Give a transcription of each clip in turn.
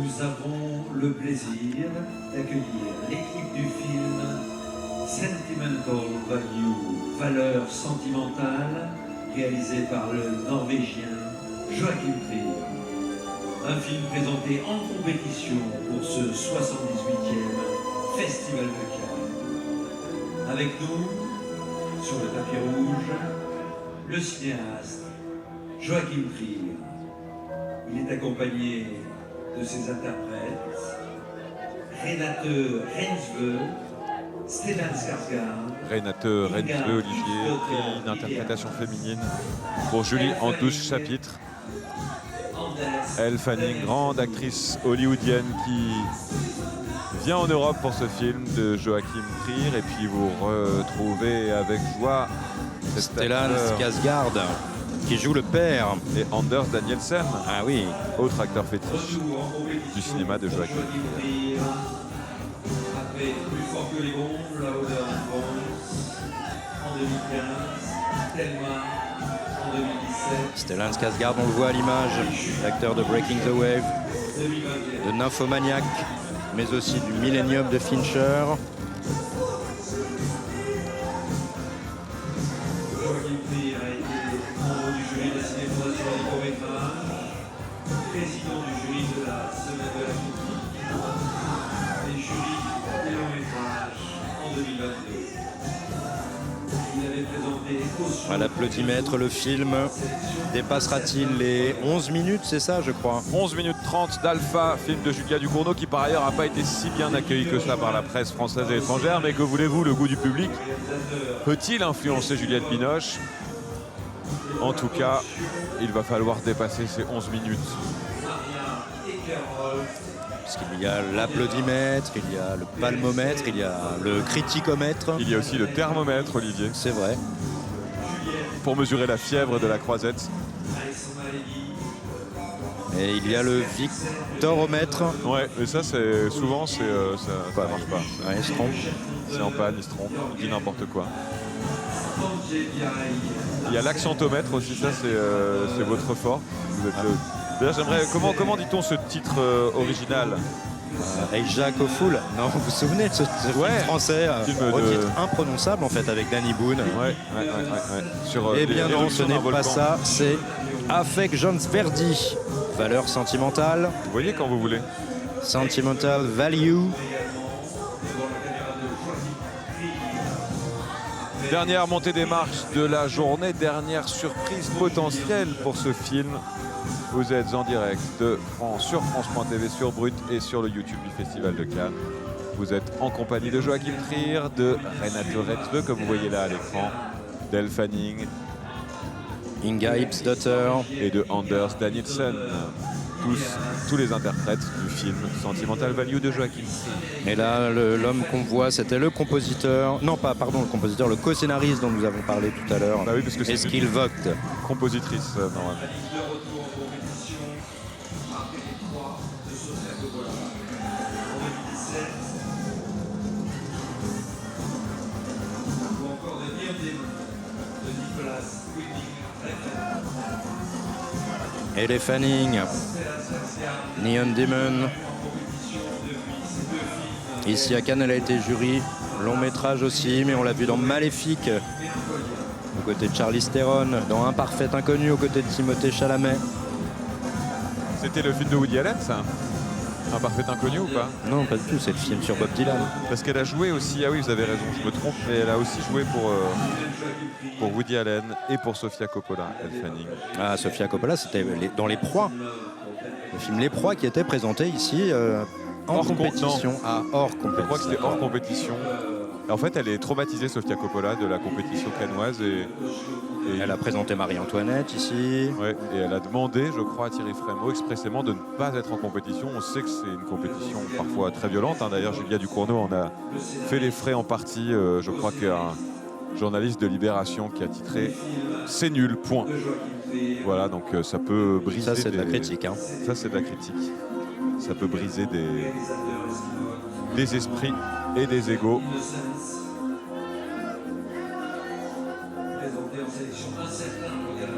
nous avons le plaisir d'accueillir l'équipe du film Sentimental Value, valeur sentimentale, réalisé par le Norvégien Joachim Trier. Un film présenté en compétition pour ce 78e Festival de Cannes. Avec nous, sur le tapis rouge, le cinéaste Joachim Trier. Il est accompagné de ses interprètes Renate Reinsve, Stellan Skarsgård, Renate Reinsve, Olivier, prix d'interprétation féminine pour Julie en 12 chapitres. Elle Fanning, grande actrice hollywoodienne qui vient en Europe pour ce film de Joachim Trier. Et puis vous retrouvez avec joie Stellan Skarsgård qui joue le père. Et Anders Danielsen, Ah oui, autre acteur fétiche du cinéma de Joachim Trier. Après Plus fort que les bombes, La odeur d'un bronze, en 2015, Thelma, en 2017, Stellan Skarsgård, on le voit à l'image, l'acteur de Breaking the Wave, 2021. de Nymphomaniac, mais aussi du Millennium de Fincher. Joachim Trier a été membre du jury de la Ciné-Fondation des courts-métrages, président du jury de la Semaine de la critique, et jury des longs-métrages en 2022. Il avait présenté Caution. À l'applaudimètre, le film dépassera-t-il les 11 minutes, c'est ça, je crois? 11 minutes 30 d'Alpha, film de Julia Ducournau qui par ailleurs n'a pas été si bien accueilli que ça par la presse française et étrangère. Mais que voulez-vous, le goût du public peut-il influencer Juliette Binoche? En tout cas, il va falloir dépasser ces 11 minutes. Parce qu'il y a l'applaudimètre, il y a le palmomètre, il y a le criticomètre. Il y a aussi le thermomètre, Olivier, C'est vrai. pour mesurer la fièvre de la croisette. Et il y a le victoromètre. Ouais, mais ça, c'est souvent, ça marche pas. Ouais, il se trompe. C'est en panne, il se trompe, il dit n'importe quoi. Il y a l'accentomètre aussi, ça c'est votre fort. Vous êtes D'ailleurs, j'aimerais. Comment dit-on ce titre original? Eija Koful. Non, vous vous souvenez de ce film Ouais. français Film au de- titre imprononçable en fait avec Danny Boone. Ouais. Sur, Eh les bien non, ce éruptions n'est d'un pas volcan. ça, c'est Affect Jones Verdi. Valeur sentimentale, Vous voyez quand vous voulez. sentimental value. Dernière montée des marches de la journée, dernière surprise potentielle pour ce film. Vous êtes en direct sur France.tv, sur Brut et sur le YouTube du Festival de Cannes. Vous êtes en compagnie de Joachim Trier, de Renate Reinsve, comme vous voyez là à l'écran, d'Elle Fanning Inga Ipsdotter. et de Anders Danielsen. Tous les interprètes du film Sentimental Value de Joachim Trier. Et là, l'homme qu'on voit, c'était le compositeur. Non, pas, pardon, le compositeur, le co-scénariste dont nous avons parlé tout à l'heure. Bah oui, parce que c'est Eskil Vogt. compositrice normalement. Elle Fanning. Neon Demon. Ici à Cannes, elle a été jury. Long métrage aussi, mais on l'a vu dans Maléfique, aux côtés de Charlize Theron, dans Un parfait inconnu, aux côtés de Timothée Chalamet. C'était le film de Woody Allen, ça? Un parfait inconnu ou pas? Non, pas du tout, c'est le film sur Bob Dylan. Parce qu'elle a joué aussi, ah oui, vous avez raison, je me trompe, mais elle a aussi joué pour Woody Allen et pour Sofia Coppola, Elle Fanning. Ah, Sofia Coppola, c'était dans Les Proies. Le film Les Proies qui était présenté ici en Hors compétition. Hors Je compétition. crois que c'était hors compétition. Et en fait, elle est traumatisée, Sofia Coppola, de la compétition cannoise et Elle a présenté Marie-Antoinette ici. ouais, et elle a demandé, je crois, à Thierry Frémaux expressément de ne pas être en compétition. On sait que c'est une compétition parfois très violente, hein. D'ailleurs, Julia Ducournau en a fait les frais en partie. Je crois qu'un journaliste de Libération qui a titré « C'est nul, point ». Voilà, donc ça peut briser. Ça, c'est de la critique. Hein. Ça, c'est de la critique. Ça peut briser des esprits et des égos. Présenté en sélection un certain regard.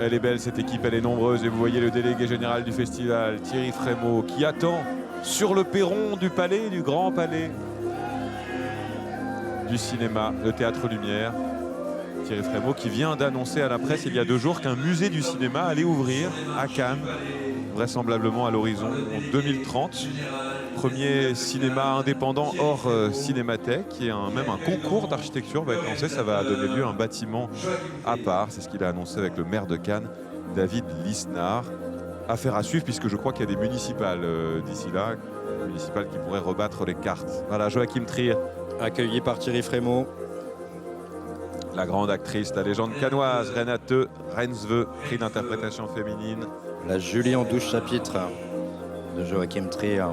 Elle est belle cette équipe, elle est nombreuse et vous voyez le délégué général du festival, Thierry Frémaux, qui attend sur le perron du palais, du grand palais du cinéma, le Théâtre Lumière. Thierry Frémaux qui vient d'annoncer à la presse il y a 2 jours qu'un musée du cinéma allait ouvrir à Cannes, vraisemblablement à l'horizon 2030. Premier cinéma indépendant hors cinémathèque et même un concours d'architecture va être lancé. Ça va donner lieu à un bâtiment à part. C'est ce qu'il a annoncé avec le maire de Cannes, David Lisnard. Affaire à suivre puisque je crois qu'il y a des municipales d'ici là, municipales qui pourraient rebattre les cartes. Voilà, Joachim Trier. Accueilli par Thierry Frémaux. La grande actrice, la légende cannoise, Renate Reinsve, prix d'interprétation féminine. La Julie en 12 chapitres de Joachim Trier.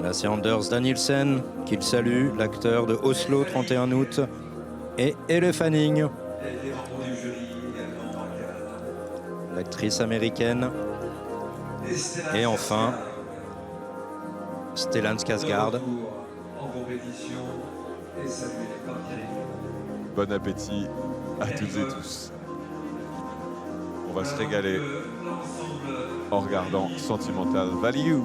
Là, c'est Anders Danielsen qu'il salue, l'acteur de Oslo, 31 août, et Elle Fanning, l'actrice américaine. Et enfin, Stellan Skarsgård. Bon appétit à toutes et tous. On va se régaler en regardant Sentimental Value.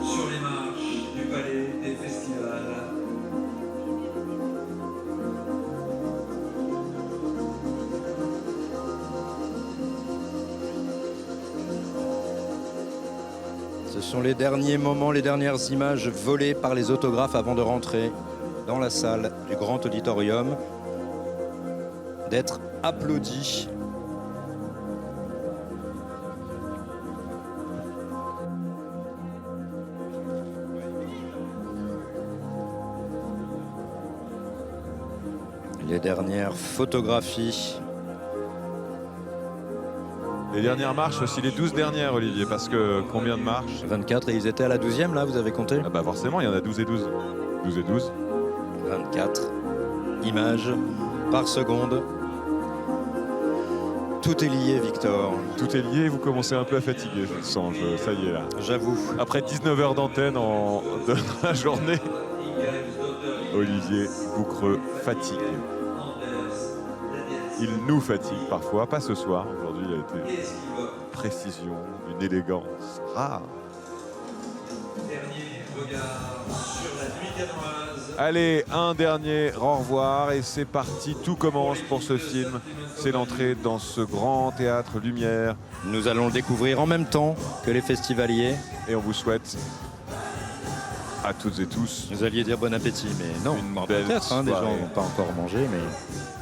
Sur les marches du palais des festivals. Ce sont les derniers moments, les dernières images volées par les autographes avant de rentrer dans la salle du grand auditorium, d'être applaudi. Les dernières photographies. Les dernières marches, aussi les 12 dernières, Olivier, parce que combien de marches? 24, et ils étaient à la 12e là, vous avez compté? Ah bah forcément, il y en a 12 et 12. 12 et 12. 24 images par seconde. Tout est lié, Victor. Tout est lié, vous commencez un peu à fatiguer, je le sens, ça y est là. J'avoue. Après 19 heures d'antenne de la journée, Olivier Boucreux fatigue. Il nous fatigue parfois, pas ce soir. Aujourd'hui, il a été précision, une élégance rare. Dernier regard sur la nuit cannoise. Allez, un dernier au revoir et c'est parti. Tout commence pour ce film. C'est l'entrée dans ce grand théâtre Lumière. Nous allons le découvrir en même temps que les festivaliers. Et on vous souhaite à toutes et tous Vous alliez dire bon appétit, mais non, une pas belle peut-être, hein, des gens soirée. n'ont pas encore mangé, mais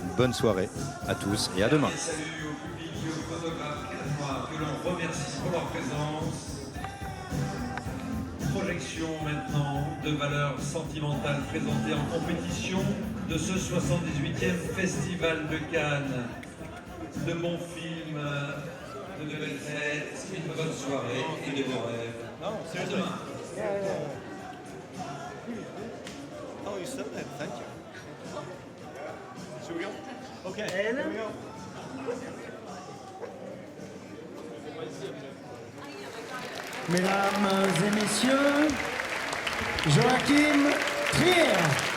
une bonne soirée à tous et à demain. Salut au public et aux photographes cannois que l'on remercie pour leur présence. Projection maintenant de valeurs sentimentales présentées en compétition de ce 78e Festival de Cannes. De bons films, de belles fêtes, une bonne soirée et de bons rêves. À demain. Oh, you said that. Thank you. Should we go? Okay. Mesdames et messieurs, Joachim Trier.